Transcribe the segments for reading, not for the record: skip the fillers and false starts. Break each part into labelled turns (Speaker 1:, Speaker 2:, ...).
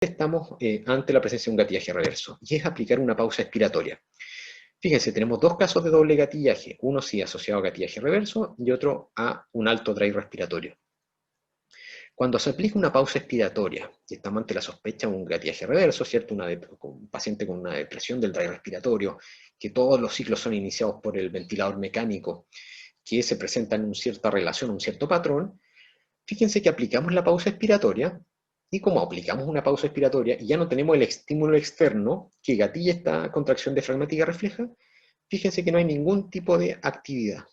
Speaker 1: estamos ante la presencia de un gatillaje reverso, y es aplicar una pausa expiratoria. Fíjense, tenemos dos casos de doble gatillaje, uno sí asociado a gatillaje reverso y otro a un alto drive respiratorio. Cuando se aplica una pausa expiratoria, y estamos ante la sospecha de un gatillaje reverso, ¿cierto? Un paciente con una depresión del drive respiratorio, que todos los ciclos son iniciados por el ventilador mecánico, que se presenta en una cierta relación, un cierto patrón, fíjense que aplicamos la pausa expiratoria, y como aplicamos una pausa expiratoria y ya no tenemos el estímulo externo que gatilla esta contracción diafragmática refleja, fíjense que no hay ningún tipo de actividad.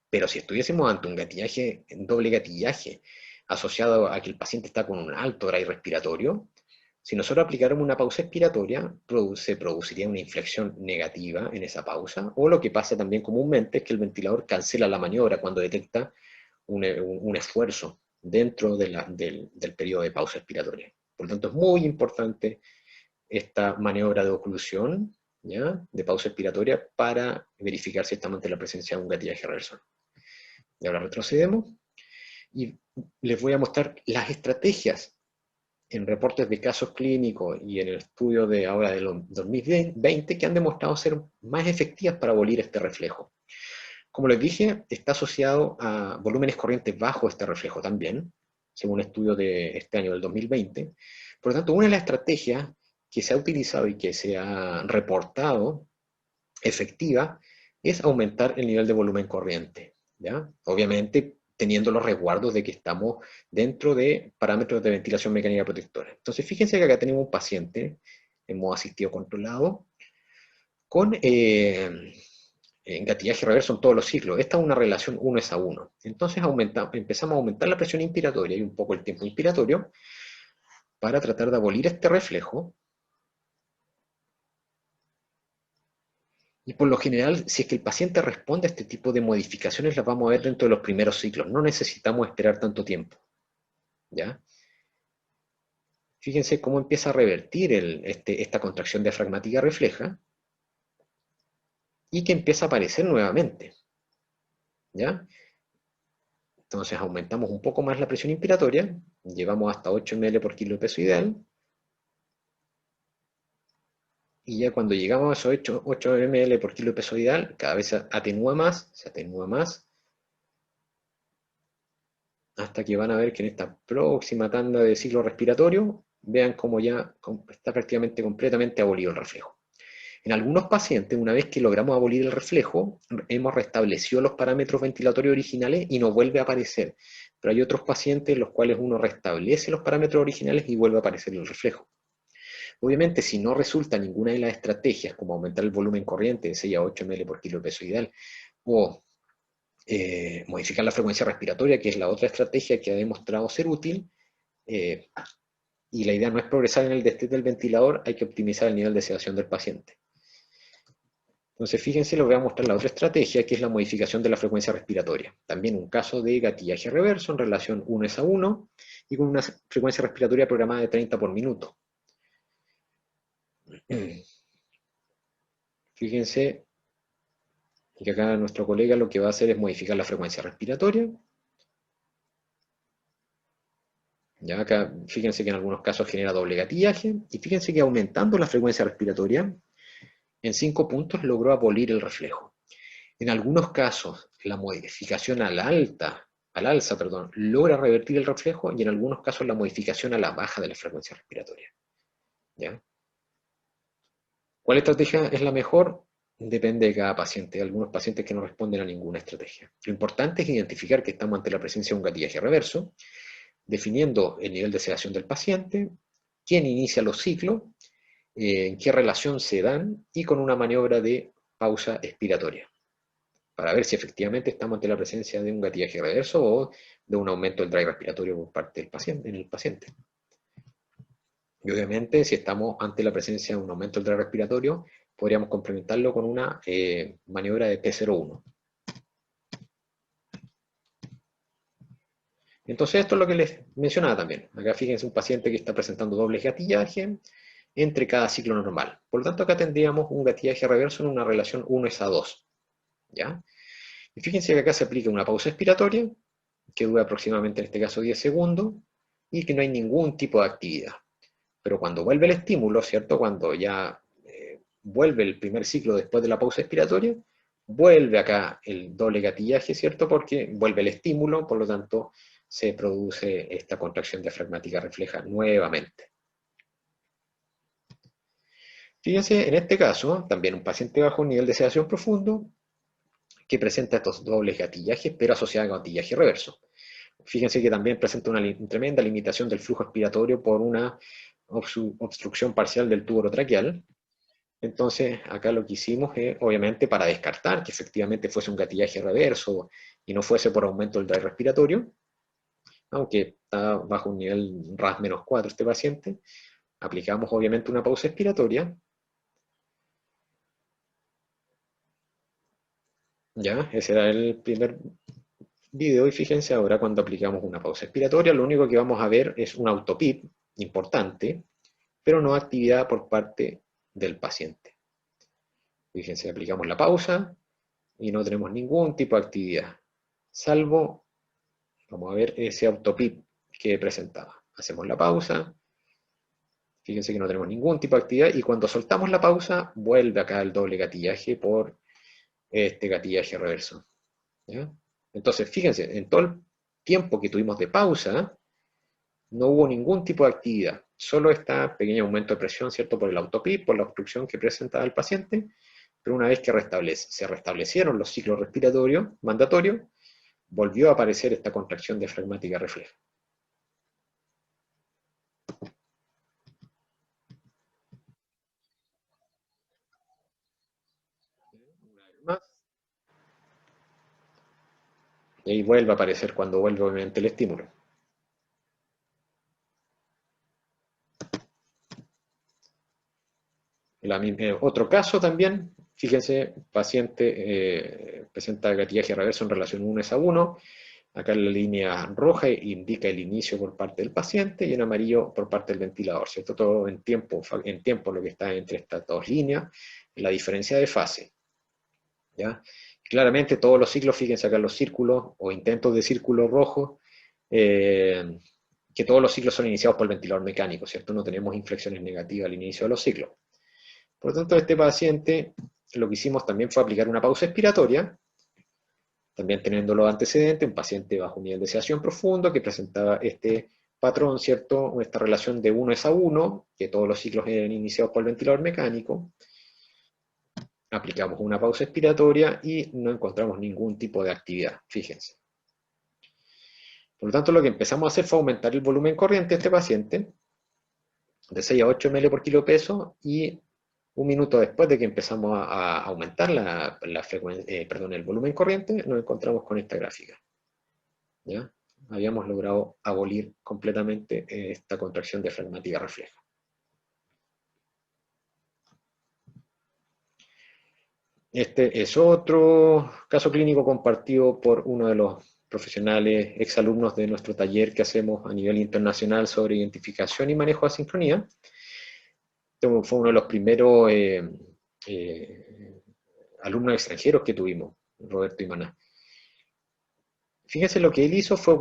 Speaker 1: Pero si estuviésemos ante un gatillaje, doble gatillaje, asociado a que el paciente está con un alto drive respiratorio, si nosotros aplicáramos una pausa expiratoria, se produciría una inflexión negativa en esa pausa, o lo que pasa también comúnmente es que el ventilador cancela la maniobra cuando detecta un esfuerzo dentro del periodo de pausa expiratoria. Por lo tanto, es muy importante esta maniobra de oclusión, ¿ya?, de pausa expiratoria, para verificar si estamos ante la presencia de un gatillaje reversor. Y ahora retrocedemos y les voy a mostrar las estrategias en reportes de casos clínicos y en el estudio de ahora del 2020 que han demostrado ser más efectivas para abolir este reflejo. Como les dije, está asociado a volúmenes corrientes bajos este reflejo también, según un estudio de este año del 2020. Por lo tanto, una de las estrategias que se ha utilizado y que se ha reportado efectiva es aumentar el nivel de volumen corriente, ¿ya? Obviamente teniendo los resguardos de que estamos dentro de parámetros de ventilación mecánica protectora. Entonces, fíjense que acá tenemos un paciente en modo asistido controlado con gatillaje reverso en todos los ciclos. Esta es una relación 1:1. Entonces empezamos a aumentar la presión inspiratoria y un poco el tiempo inspiratorio para tratar de abolir este reflejo. Y por lo general, si es que el paciente responde a este tipo de modificaciones, las vamos a ver dentro de los primeros ciclos. No necesitamos esperar tanto tiempo, ¿ya? Fíjense cómo empieza a revertir esta contracción diafragmática refleja y que empieza a aparecer nuevamente, ¿ya? Entonces aumentamos un poco más la presión inspiratoria, llevamos hasta 8 ml por kilo de peso ideal, y ya cuando llegamos a esos 8 ml por kilo de peso ideal, cada vez se atenúa más, hasta que van a ver que en esta próxima tanda de ciclo respiratorio, vean cómo ya está prácticamente completamente abolido el reflejo. En algunos pacientes, una vez que logramos abolir el reflejo, hemos restablecido los parámetros ventilatorios originales y no vuelve a aparecer. Pero hay otros pacientes en los cuales uno restablece los parámetros originales y vuelve a aparecer el reflejo. Obviamente, si no resulta ninguna de las estrategias, como aumentar el volumen corriente de 6 a 8 ml por kilo de peso ideal, o modificar la frecuencia respiratoria, que es la otra estrategia que ha demostrado ser útil, y la idea no es progresar en el destete del ventilador, hay que optimizar el nivel de sedación del paciente. Entonces, fíjense, les voy a mostrar la otra estrategia, que es la modificación de la frecuencia respiratoria. También un caso de gatillaje reverso en relación 1:1 y con una frecuencia respiratoria programada de 30 por minuto. Fíjense que acá nuestro colega lo que va a hacer es modificar la frecuencia respiratoria. Ya acá, fíjense que en algunos casos genera doble gatillaje, y fíjense que aumentando la frecuencia respiratoria, en 5 puntos logró abolir el reflejo. En algunos casos, la modificación al alza, logra revertir el reflejo, y en algunos casos la modificación a la baja de la frecuencia respiratoria. ¿Ya? ¿Cuál estrategia es la mejor? Depende de cada paciente. Hay algunos pacientes que no responden a ninguna estrategia. Lo importante es identificar que estamos ante la presencia de un gatillaje reverso, definiendo el nivel de sedación del paciente, quién inicia los ciclos, en qué relación se dan, y con una maniobra de pausa expiratoria, para ver si efectivamente estamos ante la presencia de un gatillaje reverso o de un aumento del drive respiratorio por parte del paciente, en el paciente. Y obviamente, si estamos ante la presencia de un aumento del drive respiratorio, podríamos complementarlo con una maniobra de P01. Entonces, esto es lo que les mencionaba también. Acá fíjense un paciente que está presentando doble gatillaje entre cada ciclo normal. Por lo tanto, acá tendríamos un gatillaje reverso en una relación 1:2. ¿Ya? Y fíjense que acá se aplica una pausa expiratoria, que dura aproximadamente en este caso 10 segundos, y que no hay ningún tipo de actividad. Pero cuando vuelve el estímulo, ¿cierto? Cuando ya vuelve el primer ciclo después de la pausa expiratoria, vuelve acá el doble gatillaje, ¿cierto? Porque vuelve el estímulo, por lo tanto se produce esta contracción diafragmática refleja nuevamente. Fíjense, en este caso, también un paciente bajo nivel de sedación profundo que presenta estos dobles gatillajes, pero asociado a gatillaje reverso. Fíjense que también presenta una tremenda limitación del flujo expiratorio por una obstrucción parcial del tubo orotraqueal. Entonces, acá lo que hicimos es, obviamente, para descartar que efectivamente fuese un gatillaje reverso y no fuese por aumento del drive respiratorio, aunque está bajo un nivel RAS-4 este paciente, aplicamos obviamente una pausa expiratoria. Ya, ese era el primer video y fíjense ahora cuando aplicamos una pausa expiratoria, lo único que vamos a ver es un autopip importante, pero no actividad por parte del paciente. Fíjense, aplicamos la pausa y no tenemos ningún tipo de actividad, salvo, vamos a ver, ese autopip que presentaba. Hacemos la pausa, fíjense que no tenemos ningún tipo de actividad y cuando soltamos la pausa vuelve acá el doble gatillaje por este gatillaje reverso. ¿Ya? Entonces, fíjense, en todo el tiempo que tuvimos de pausa, no hubo ningún tipo de actividad, solo este pequeño aumento de presión, ¿cierto? Por el autopip, por la obstrucción que presentaba el paciente, pero una vez que se restablecieron los ciclos respiratorios mandatorios, volvió a aparecer esta contracción diafragmática refleja. Una vez más, y ahí vuelve a aparecer cuando vuelve obviamente el estímulo. Otro caso también, fíjense, paciente presenta gatillaje reverso en relación 1 a 1. Acá en la línea roja indica el inicio por parte del paciente y en amarillo por parte del ventilador, ¿cierto? Todo en tiempo lo que está entre estas dos líneas, la diferencia de fase. ¿Ya? Claramente todos los ciclos, fíjense acá en los círculos o intentos de círculo rojo, que todos los ciclos son iniciados por el ventilador mecánico, ¿cierto? No tenemos inflexiones negativas al inicio de los ciclos. Por lo tanto, este paciente lo que hicimos también fue aplicar una pausa expiratoria, también teniendo los antecedentes, un paciente bajo nivel de sedación profundo que presentaba este patrón, ¿cierto? Esta relación de 1 es a 1, que todos los ciclos eran iniciados por el ventilador mecánico. Aplicamos una pausa expiratoria y no encontramos ningún tipo de actividad, fíjense. Por lo tanto, lo que empezamos a hacer fue aumentar el volumen corriente de este paciente de 6 a 8 ml por kilo peso y un minuto después de que empezamos a aumentar el volumen corriente, nos encontramos con esta gráfica. ¿Ya? Habíamos logrado abolir completamente esta contracción diafragmática refleja. Este es otro caso clínico compartido por uno de los profesionales, exalumnos de nuestro taller que hacemos a nivel internacional sobre identificación y manejo de asincronía. Este fue uno de los primeros alumnos extranjeros que tuvimos, Roberto Imaná. Fíjense, lo que él hizo fue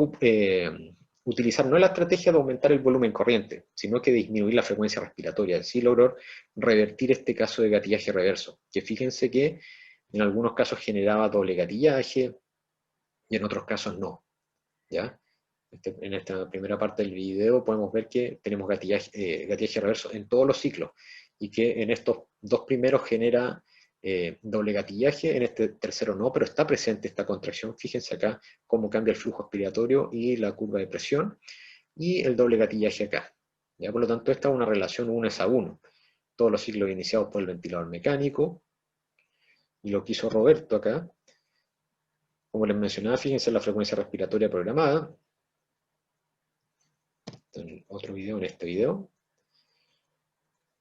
Speaker 1: utilizar no la estrategia de aumentar el volumen corriente, sino que disminuir la frecuencia respiratoria. Así logró revertir este caso de gatillaje reverso, que fíjense que en algunos casos generaba doble gatillaje y en otros casos no. ¿Ya? En esta primera parte del video podemos ver que tenemos gatillaje reverso en todos los ciclos y que en estos dos primeros genera doble gatillaje, en este tercero no, pero está presente esta contracción. Fíjense acá cómo cambia el flujo expiratorio y la curva de presión y el doble gatillaje acá. ¿Ya? Por lo tanto, esta es una relación 1 es a 1. Todos los ciclos iniciados por el ventilador mecánico. Y lo que hizo Roberto acá, como les mencionaba, fíjense en la frecuencia respiratoria programada. En otro video, en este video.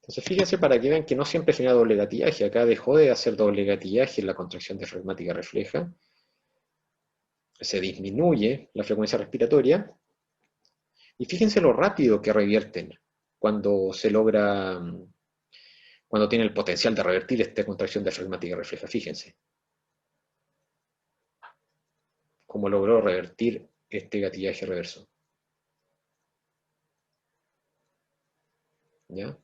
Speaker 1: Entonces fíjense para que vean que no siempre genera doble gatillaje. Acá dejó de hacer doble gatillaje en la contracción diafragmática refleja. Se disminuye la frecuencia respiratoria. Y fíjense lo rápido que revierten cuando se logra, cuando tiene el potencial de revertir esta contracción diafragmática refleja. Fíjense cómo logró revertir este gatillaje reverso. ¿ya?